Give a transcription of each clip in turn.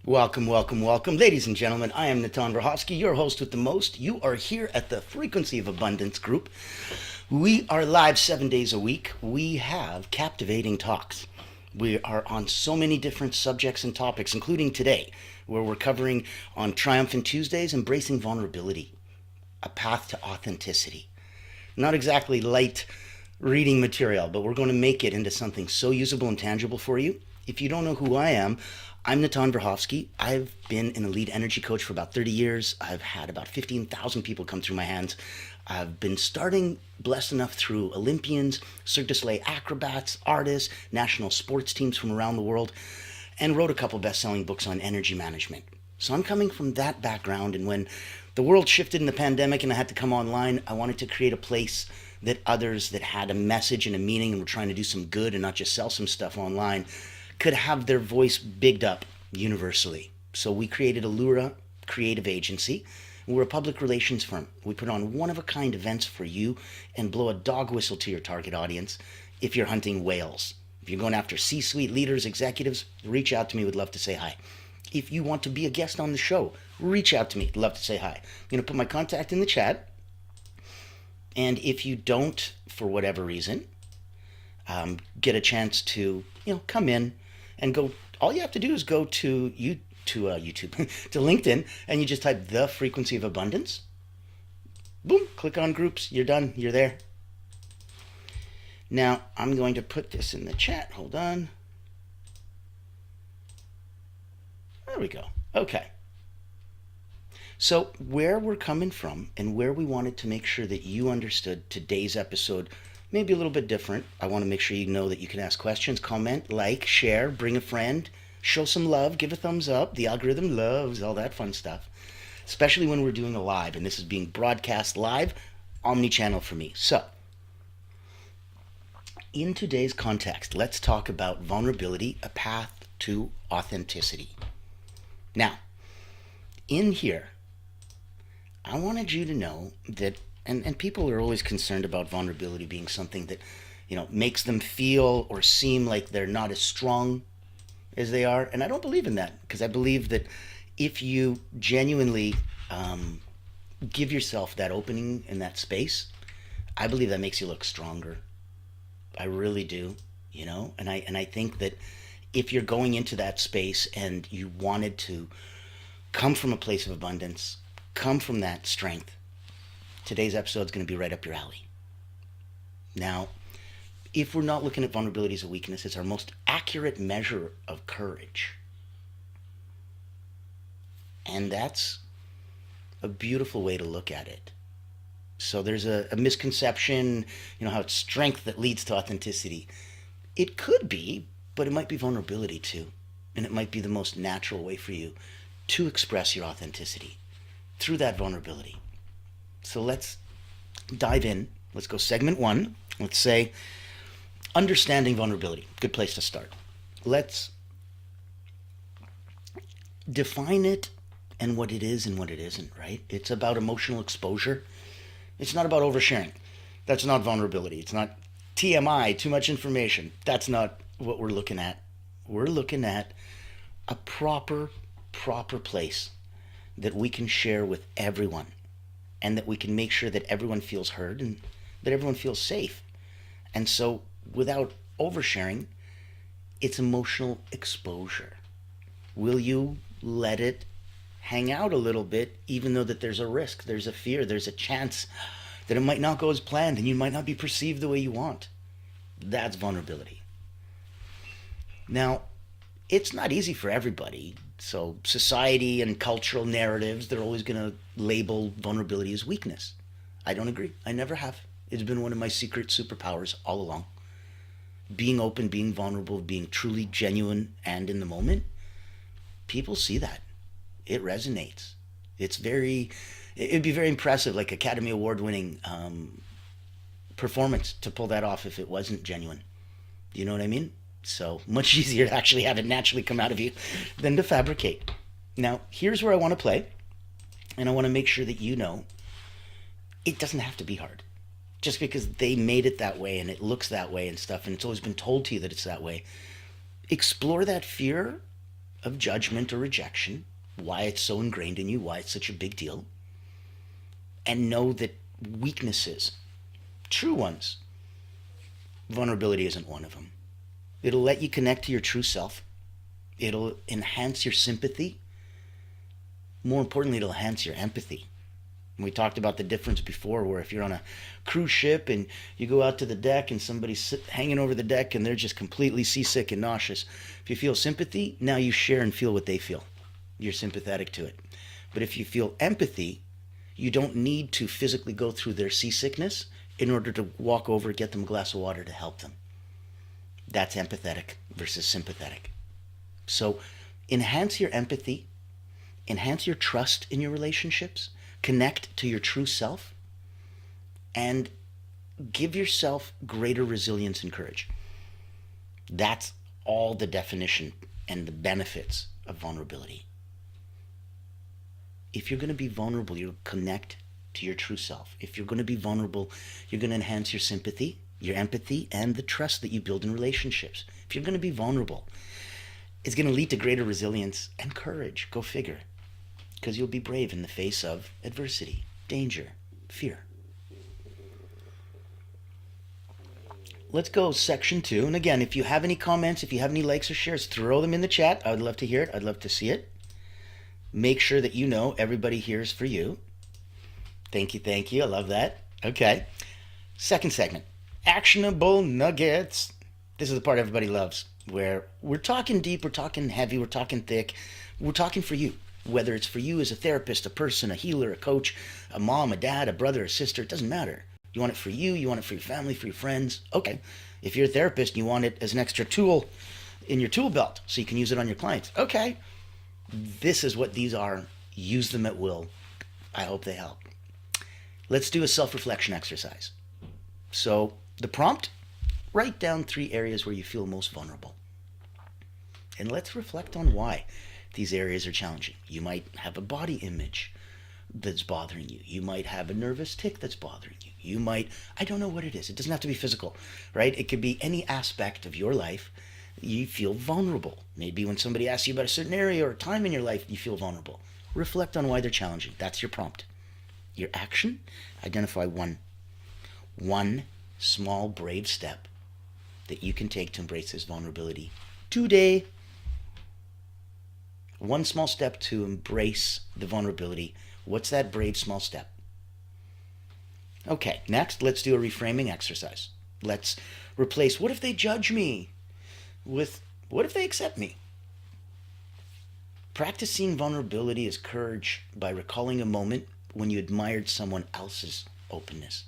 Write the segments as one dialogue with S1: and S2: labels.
S1: Welcome, welcome, welcome. Ladies and gentlemen, I am Natan Verhovsky, your host with the most. You are here at the Frequency of Abundance group. We are live 7 days a week. We have captivating talks. We are on so many different subjects and topics, including today, where we're covering on Triumphant Tuesdays, embracing vulnerability, a path to authenticity. Not exactly light reading material, but we're going to make it into something so usable and tangible for you. If you don't know who I am, I'm Natan Verhovsky. I've been an elite energy coach for about 30 years. I've had about 15,000 people come through my hands. I've been starting, blessed enough, through Olympians, Cirque du Soleil acrobats, artists, national sports teams from around the world, and wrote a couple best-selling books on energy management. So I'm coming from that background, and when the world shifted in the pandemic and I had to come online, I wanted to create a place that others that had a message and a meaning and were trying to do some good and not just sell some stuff online could have their voice bigged up universally. So we created Allura Creative Agency. We're a public relations firm. We put on one-of-a-kind events for you and blow a dog whistle to your target audience if you're hunting whales. If you're going after C-suite leaders, executives, reach out to me. Would love to say hi. If you want to be a guest on the show, reach out to me. Love to say hi. I'm going to put my contact in the chat. And if you don't, for whatever reason, get a chance to, come in and go. All you have to do is go to YouTube, to LinkedIn, and you just type the Frequency of Abundance. Boom, click on groups. You're done. You're there. Now, I'm going to put this in the chat. Hold on. There we go. Okay. So, where we're coming from and where we wanted to make sure that you understood today's episode, maybe a little bit different. I want to make sure you know that you can ask questions, comment, like, share, bring a friend, show some love, give a thumbs up. The algorithm loves all that fun stuff, especially when we're doing a live, and this is being broadcast live, omni-channel for me. So, in today's context, let's talk about vulnerability, a path to authenticity. Now, in here, I wanted you to know that, and people are always concerned about vulnerability being something that, makes them feel or seem like they're not as strong as they are. And I don't believe in that, because I believe that if you genuinely give yourself that opening and that space, I believe that makes you look stronger. I really do, and I think that if you're going into that space and you wanted to come from a place of abundance, come from that strength, today's episode is going to be right up your alley. Now, if we're not looking at vulnerability as a weakness, it's our most accurate measure of courage. And that's a beautiful way to look at it. So there's a misconception, how it's strength that leads to authenticity. It could be, but it might be vulnerability too. And it might be the most natural way for you to express your authenticity through that vulnerability. So let's dive in. Let's go segment one. Let's say understanding vulnerability. Good place to start. Let's define it and what it is and what it isn't, right? It's about emotional exposure. It's not about oversharing. That's not vulnerability. It's not TMI, too much information. That's not what we're looking at. We're looking at a proper place that we can share with everyone, and that we can make sure that everyone feels heard and that everyone feels safe. And so, without oversharing, it's emotional exposure. Will you let it hang out a little bit, even though that there's a risk, there's a fear, there's a chance that it might not go as planned and you might not be perceived the way you want? That's vulnerability. Now, it's not easy for everybody. So society and cultural narratives, they're always going to label vulnerability as weakness. I don't agree. I never have. It's been one of my secret superpowers all along. Being open, being vulnerable, being truly genuine and in the moment, people see that. It resonates. It'd be very impressive, like Academy Award winning performance to pull that off if it wasn't genuine. You know what I mean? So much easier to actually have it naturally come out of you than to fabricate. Now, here's where I want to play, and I want to make sure that you know it doesn't have to be hard. Just because they made it that way and it looks that way and stuff, and it's always been told to you that it's that way. Explore that fear of judgment or rejection, why it's so ingrained in you, why it's such a big deal, and know that weaknesses, true ones, vulnerability isn't one of them. It'll let you connect to your true self. It'll enhance your sympathy. More importantly, it'll enhance your empathy. We talked about the difference before, where if you're on a cruise ship and you go out to the deck and somebody's hanging over the deck and they're just completely seasick and nauseous, if you feel sympathy, now you share and feel what they feel. You're sympathetic to it. But if you feel empathy, you don't need to physically go through their seasickness in order to walk over and get them a glass of water to help them. That's empathetic versus sympathetic. So enhance your empathy, enhance your trust in your relationships, connect to your true self, and give yourself greater resilience and courage. That's all the definition and the benefits of vulnerability. If you're going to be vulnerable, you'll connect to your true self. If you're going to be vulnerable, you're going to enhance your sympathy, your empathy, and the trust that you build in relationships. If you're going to be vulnerable, it's going to lead to greater resilience and courage. Go figure. Because you'll be brave in the face of adversity, danger, fear. Let's go section 2. And again, if you have any comments, if you have any likes or shares, throw them in the chat. I would love to hear it. I'd love to see it. Make sure that you know everybody here is for you. Thank you, thank you. I love that. Okay. Second segment, actionable nuggets. This is the part everybody loves, where we're talking deep, we're talking heavy, we're talking thick, we're talking for you. Whether it's for you as a therapist, a person, a healer, a coach, a mom, a dad, a brother, a sister, it doesn't matter. You want it for you want it for your family, for your friends. Okay. If you're a therapist and you want it as an extra tool in your tool belt so you can use it on your clients. Okay. This is what these are. Use them at will. I hope they help. Let's do a self-reflection exercise. So the prompt, write down 3 areas where you feel most vulnerable. And let's reflect on why these areas are challenging. You might have a body image that's bothering you. You might have a nervous tic that's bothering you. You might, I don't know what it is. It doesn't have to be physical, right? It could be any aspect of your life. You feel vulnerable. Maybe when somebody asks you about a certain area or time in your life, you feel vulnerable. Reflect on why they're challenging. That's your prompt. Your action, identify one small brave step that you can take to embrace this vulnerability today. One small step to embrace the vulnerability. What's that brave small step? Okay, next, let's do a reframing exercise. Let's replace what if they judge me with what if they accept me? Practice seeing vulnerability as courage by recalling a moment when you admired someone else's openness.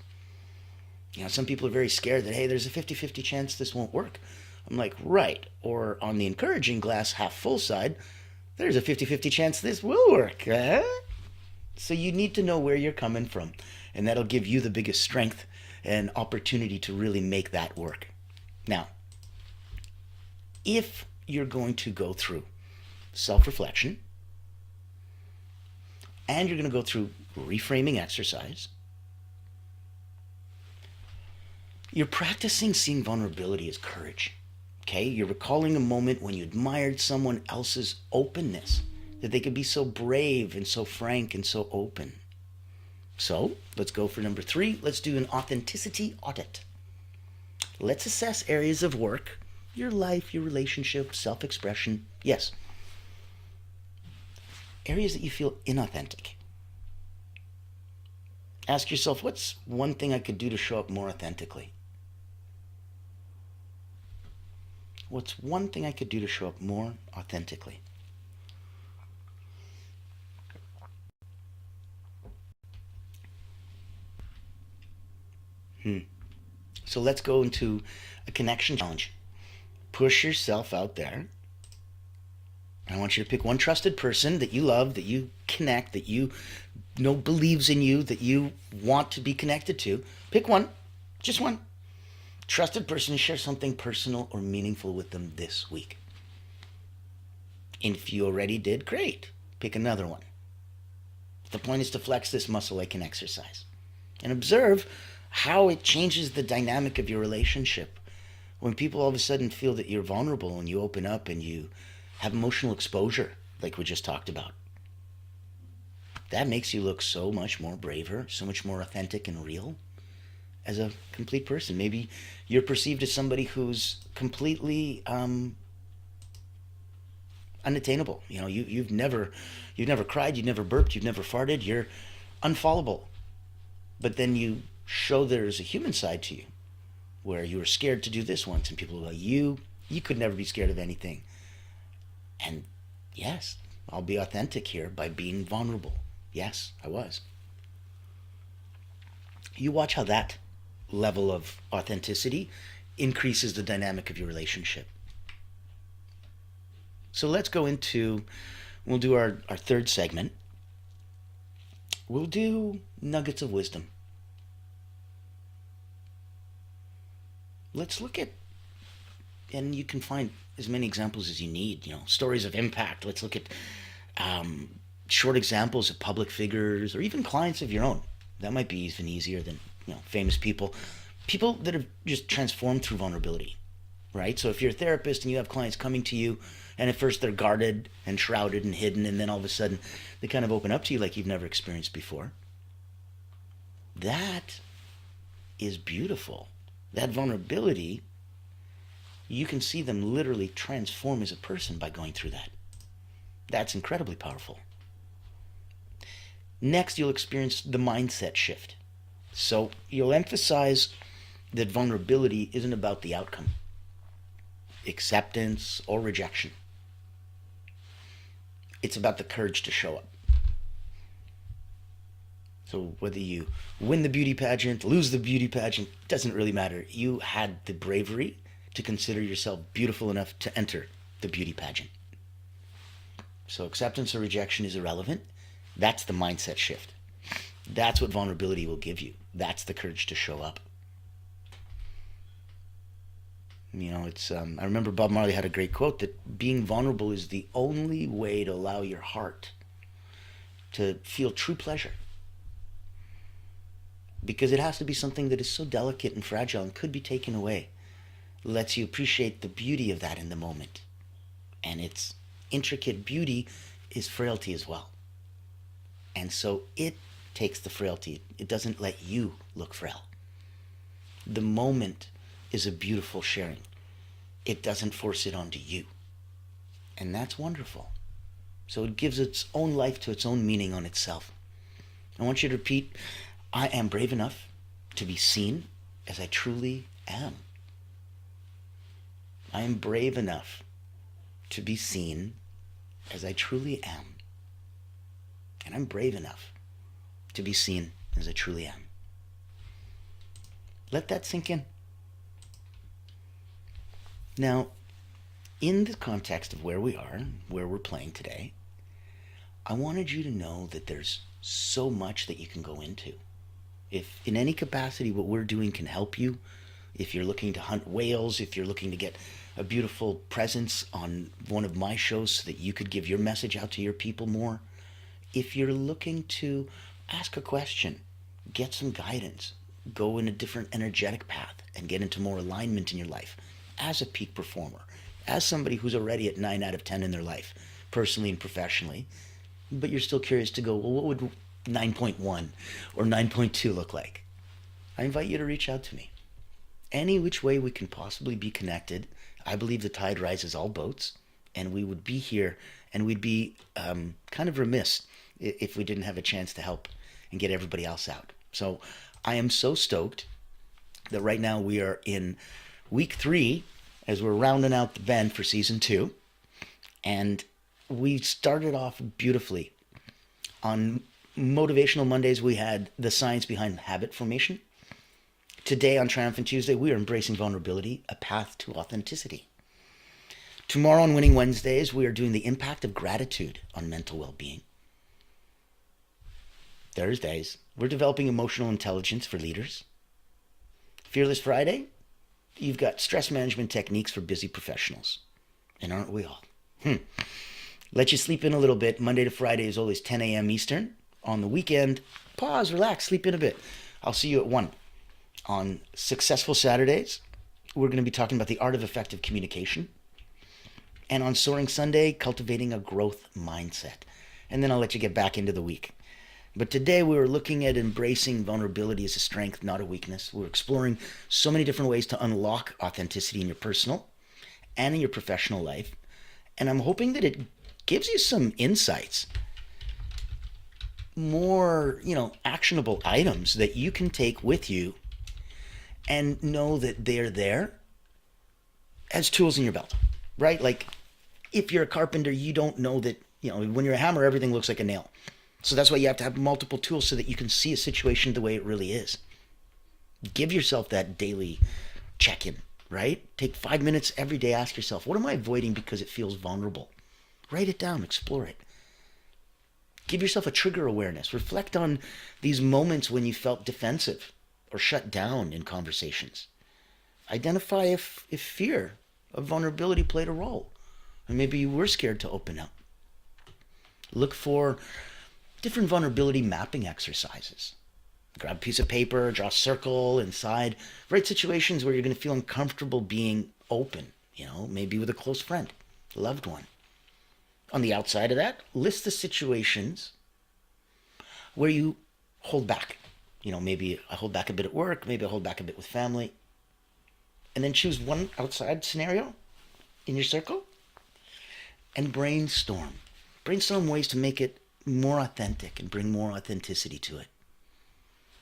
S1: You know, some people are very scared that, hey, there's a 50-50 chance this won't work. I'm like, right. Or on the encouraging glass half full side, there's a 50-50 chance this will work. So you need to know where you're coming from, and that'll give you the biggest strength and opportunity to really make that work. Now, if you're going to go through self-reflection, and you're going to go through reframing exercise, you're practicing seeing vulnerability as courage. Okay? You're recalling a moment when you admired someone else's openness, that they could be so brave and so frank and so open. So let's go for number 3. Let's do an authenticity audit. Let's assess areas of work, your life, your relationship, self-expression. Yes. Areas that you feel inauthentic. Ask yourself, what's one thing I could do to show up more authentically? What's one thing I could do to show up more authentically? So let's go into a connection challenge. Push yourself out there. I want you to pick one trusted person that you love, that you connect, that you know believes in you, that you want to be connected to. Pick one, just one. Trusted person, share something personal or meaningful with them this week. And if you already did, great. Pick another one. The point is to flex this muscle like an exercise. And observe how it changes the dynamic of your relationship. When people all of a sudden feel that you're vulnerable and you open up and you have emotional exposure like we just talked about. That makes you look so much more braver, so much more authentic and real as a complete person. Maybe you're perceived as somebody who's completely unattainable. You know, you've never cried, you've never burped, you've never farted. You're unfallible. But then you show there's a human side to you, where you were scared to do this once, and people go, you could never be scared of anything. And yes, I'll be authentic here by being vulnerable. Yes, I was. You watch how that level of authenticity increases the dynamic of your relationship. So let's go into, we'll do our third segment. We'll do nuggets of wisdom. Let's look at, and you can find as many examples as you need, stories of impact. Let's look at short examples of public figures or even clients of your own. That might be even easier than, famous people that have just transformed through vulnerability, right? So if you're a therapist and you have clients coming to you, and at first they're guarded and shrouded and hidden, and then all of a sudden they kind of open up to you like you've never experienced before. That is beautiful. That vulnerability, you can see them literally transform as a person by going through that. That's incredibly powerful. Next, you'll experience the mindset shift. So you'll emphasize that vulnerability isn't about the outcome, acceptance or rejection. It's about the courage to show up. So whether you win the beauty pageant, lose the beauty pageant, doesn't really matter. You had the bravery to consider yourself beautiful enough to enter the beauty pageant. So acceptance or rejection is irrelevant. That's the mindset shift. That's what vulnerability will give you. That's the courage to show up. It's I remember Bob Marley had a great quote that being vulnerable is the only way to allow your heart to feel true pleasure. Because it has to be something that is so delicate and fragile and could be taken away. It lets you appreciate the beauty of that in the moment. And its intricate beauty is frailty as well. And so it takes the frailty. It doesn't let you look frail. The moment is a beautiful sharing. It doesn't force it onto you. And that's wonderful. So it gives its own life to its own meaning on itself. I want you to repeat, I am brave enough to be seen as I truly am. I am brave enough to be seen as I truly am. And I'm brave enough to be seen as I truly am. Let that sink in. Now, in the context of where we are, where we're playing today, I wanted you to know that there's so much that you can go into. If in any capacity what we're doing can help you, if you're looking to hunt whales, if you're looking to get a beautiful presence on one of my shows so that you could give your message out to your people more, if you're looking to ask a question, get some guidance, go in a different energetic path and get into more alignment in your life as a peak performer, as somebody who's already at 9 out of 10 in their life, personally and professionally, but you're still curious to go, well, what would 9.1 or 9.2 look like? I invite you to reach out to me. Any which way we can possibly be connected, I believe the tide rises all boats, and we would be here, and we'd be kind of remiss if we didn't have a chance to help and get everybody else out. So I am so stoked that right now we are in week 3 as we're rounding out the bend for season 2. And we started off beautifully. On Motivational Mondays, we had the science behind habit formation. Today on Triumphant Tuesday, we are embracing vulnerability, a path to authenticity. Tomorrow on Winning Wednesdays, we are doing the impact of gratitude on mental well-being. Thursdays, we're developing emotional intelligence for leaders. Fearless Friday, you've got stress management techniques for busy professionals. And aren't we all? Let you sleep in a little bit. Monday to Friday is always 10 a.m. Eastern. On the weekend, pause, relax, sleep in a bit. I'll see you at 1. On Successful Saturdays, we're going to be talking about the art of effective communication. And on Soaring Sunday, cultivating a growth mindset. And then I'll let you get back into the week. But today we were looking at embracing vulnerability as a strength, not a weakness. We're exploring so many different ways to unlock authenticity in your personal and in your professional life. And I'm hoping that it gives you some insights, more, actionable items that you can take with you and know that they're there as tools in your belt, right? Like if you're a carpenter, you don't know that, when you're a hammer, everything looks like a nail. So that's why you have to have multiple tools so that you can see a situation the way it really is. Give yourself that daily check-in, right? Take 5 minutes every day. Ask yourself, what am I avoiding because it feels vulnerable? Write it down. Explore it. Give yourself a trigger awareness. Reflect on these moments when you felt defensive or shut down in conversations. Identify if fear of vulnerability played a role. Or maybe you were scared to open up. Look for different vulnerability mapping exercises. Grab a piece of paper, draw a circle inside. Write situations where you're going to feel uncomfortable being open, maybe with a close friend, a loved one. On the outside of that, list the situations where you hold back. Maybe I hold back a bit at work, maybe I hold back a bit with family. And then choose one outside scenario in your circle and brainstorm. Brainstorm ways to make it more authentic and bring more authenticity to it.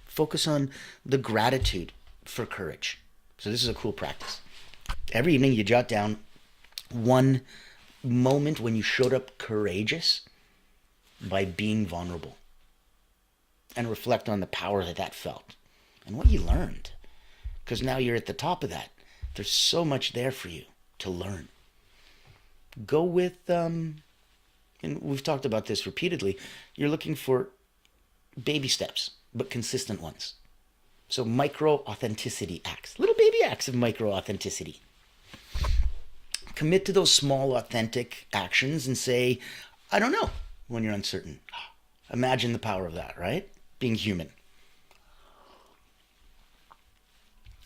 S1: Focus on the gratitude for courage. So this is a cool practice. Every evening you jot down one moment when you showed up courageous by being vulnerable, and reflect on the power that felt and what you learned. Because now you're at the top of that. There's so much there for you to learn. Go with, and we've talked about this repeatedly, you're looking for baby steps, but consistent ones. So micro authenticity acts, little baby acts of micro authenticity. Commit to those small authentic actions and say, I don't know, when you're uncertain. Imagine the power of that, right? Being human.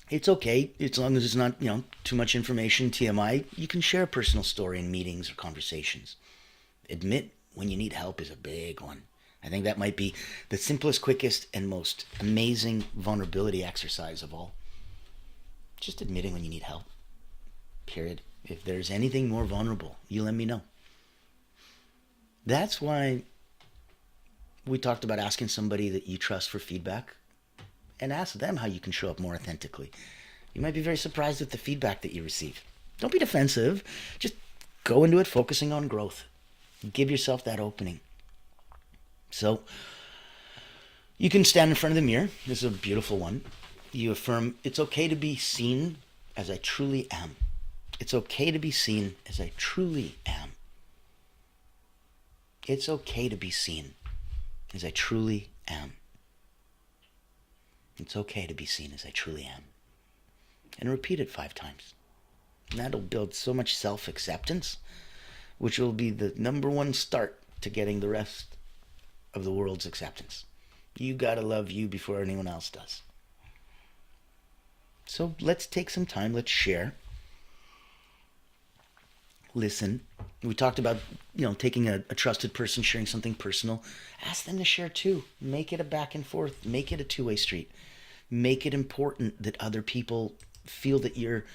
S1: It's okay, as long as it's not, too much information, TMI. You can share a personal story in meetings or conversations. Admit when you need help is a big one. I think that might be the simplest, quickest, and most amazing vulnerability exercise of all. Just admitting when you need help. Period. If there's anything more vulnerable, you let me know. That's why we talked about asking somebody that you trust for feedback, and ask them how you can show up more authentically. You might be very surprised with the feedback that you receive. Don't be defensive. Just go into it focusing on growth. Give yourself that opening. So you can stand in front of the mirror. This is a beautiful one. You affirm, it's okay to be seen as I truly am. It's okay to be seen as I truly am. It's okay to be seen as I truly am. It's okay to be seen as I truly am. And repeat it 5 times. And that'll build so much self-acceptance, which will be the number one start to getting the rest of the world's acceptance. You gotta love you before anyone else does. So let's take some time, let's share. Listen. We talked about, taking a trusted person, sharing something personal. Ask them to share too. Make it a back and forth. Make it a two-way street. Make it important that other people feel that you're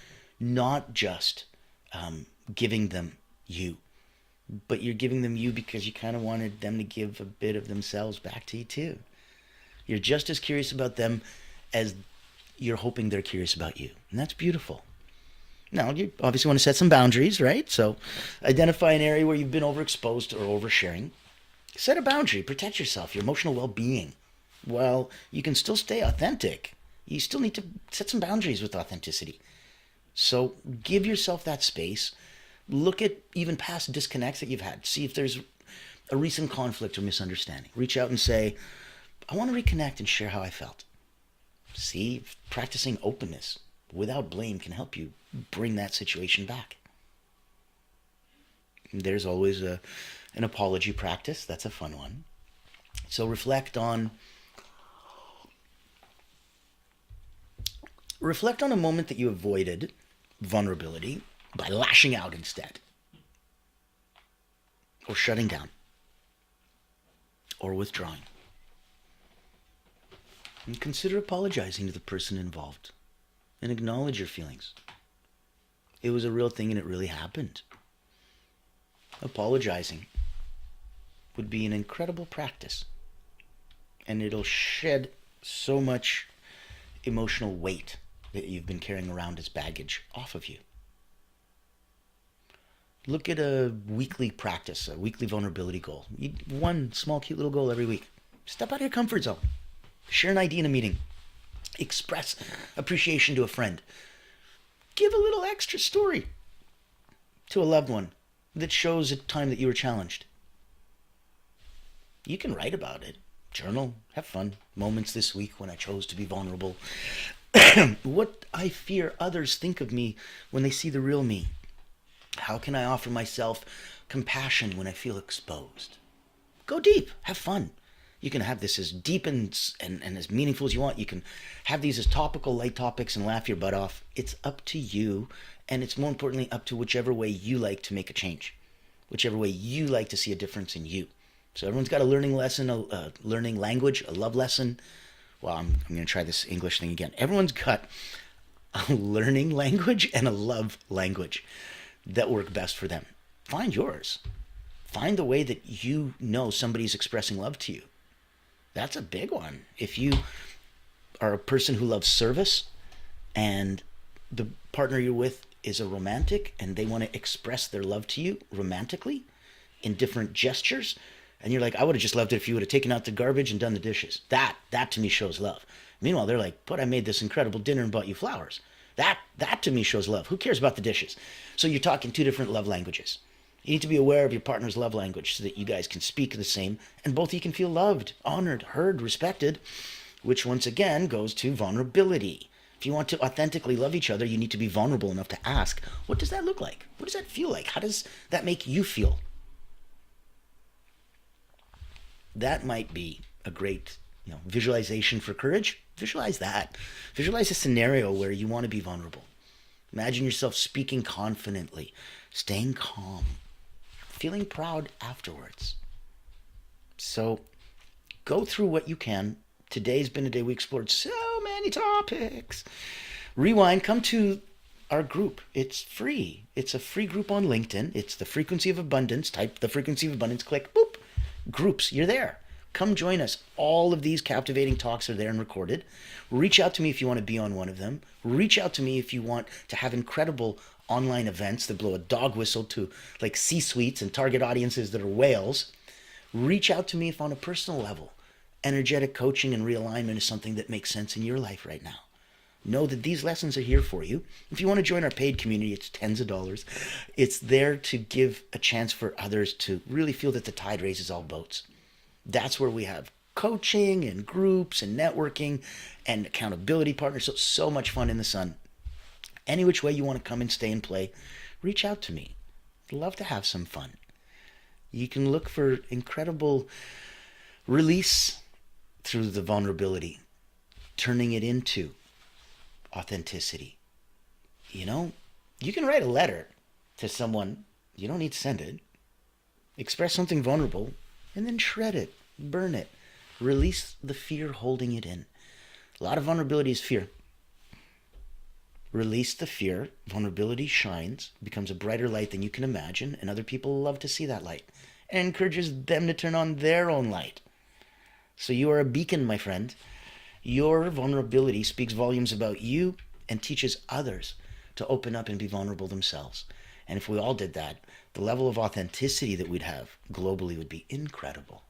S1: not just giving them you, but you're giving them you because you kind of wanted them to give a bit of themselves back to you too. You're just as curious about them as you're hoping they're curious about you. And that's beautiful. Now, you obviously want to set some boundaries, right? So identify an area where you've been overexposed or oversharing. Set a boundary. Protect yourself, your emotional well-being. While you can still stay authentic, you still need to set some boundaries with authenticity. So give yourself that space. Look at even past disconnects that you've had. See if there's a recent conflict or misunderstanding. Reach out and say, I want to reconnect and share how I felt. See if practicing openness without blame can help you bring that situation back. There's always an apology practice. That's a fun one. So reflect on a moment that you avoided vulnerability by lashing out instead. or shutting down or withdrawing. And consider apologizing to the person involved and acknowledge your feelings. It was a real thing and it really happened. Apologizing would be an incredible practice, and it'll shed so much emotional weight that you've been carrying around as baggage off of you. Look at a weekly practice, a weekly vulnerability goal. One small, cute little goal every week. Step out of your comfort zone. Share an idea in a meeting. Express appreciation to a friend. Give a little extra story to a loved one that shows a time that you were challenged. You can write about it. Journal. Have fun. Moments this week when I chose to be vulnerable. What I fear others think of me when they see the real me. How can I offer myself compassion when I feel exposed? Go deep. Have fun. You can have this as deep and as meaningful as you want. You can have these as topical, light topics and laugh your butt off. It's up to you, and it's more importantly up to whichever way you like to make a change, whichever way you like to see a difference in you. So everyone's got a learning lesson, a learning language, a love lesson. Well, I'm going to try this English thing again. Everyone's got a learning language and a love language that work best for them. Find yours. Find the way that you know somebody's expressing love to you. That's a big one. If you are a person who loves service and the partner you're with is a romantic and they want to express their love to you romantically in different gestures, and you're like, I would have just loved it if you would have taken out the garbage and done the dishes. That to me shows love. Meanwhile, they're like, but I made this incredible dinner and bought you flowers. That to me shows love. Who cares about the dishes? So you're talking two different love languages. You need to be aware of your partner's love language so that you guys can speak the same and both of you can feel loved, honored, heard, respected, which once again goes to vulnerability. If you want to authentically love each other, you need to be vulnerable enough to ask, what does that look like? What does that feel like? How does that make you feel? That might be a great visualization for courage. Visualize that. Visualize a scenario where you want to be vulnerable. Imagine yourself speaking confidently, staying calm, feeling proud afterwards. So go through what you can. Today's been a day we explored so many topics. Rewind, come to our group. It's free. It's a free group on LinkedIn. It's the Frequency of Abundance. Type the Frequency of Abundance, click, boop, groups. You're there. Come join us. All of these captivating talks are there and recorded. Reach out to me if you want to be on one of them. Reach out to me if you want to have incredible online events that blow a dog whistle to like C-suites and target audiences that are whales. Reach out to me if on a personal level, energetic coaching and realignment is something that makes sense in your life right now. Know that these lessons are here for you. If you want to join our paid community, it's tens of dollars. It's there to give a chance for others to really feel that the tide raises all boats. That's where we have coaching and groups and networking and accountability partners. So much fun in the sun. Any which way you want to come and stay and play, reach out to me. I'd love to have some fun. You can look for incredible release through the vulnerability, turning it into authenticity. You can write a letter to someone. You don't need to send it. Express something vulnerable and then shred it, burn it. Release the fear holding it in. A lot of vulnerability is fear. Release the fear. Vulnerability shines, becomes a brighter light than you can imagine, and other people love to see that light. And encourages them to turn on their own light. So you are a beacon, my friend. Your vulnerability speaks volumes about you and teaches others to open up and be vulnerable themselves. And if we all did that, the level of authenticity that we'd have globally would be incredible.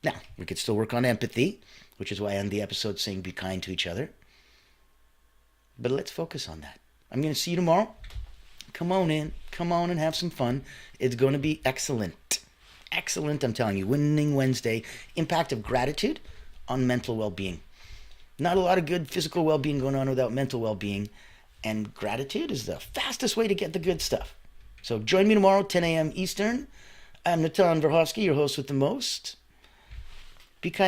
S1: Now, we could still work on empathy, which is why I end the episode saying be kind to each other. But let's focus on that. I'm going to see you tomorrow. Come on in. Come on and have some fun. It's going to be excellent. Excellent, I'm telling you. Winning Wednesday. Impact of gratitude on mental well-being. Not a lot of good physical well-being going on without mental well-being. And gratitude is the fastest way to get the good stuff. So join me tomorrow, 10 a.m. Eastern. I'm Natan Verhovsky, your host with the most. Be kind.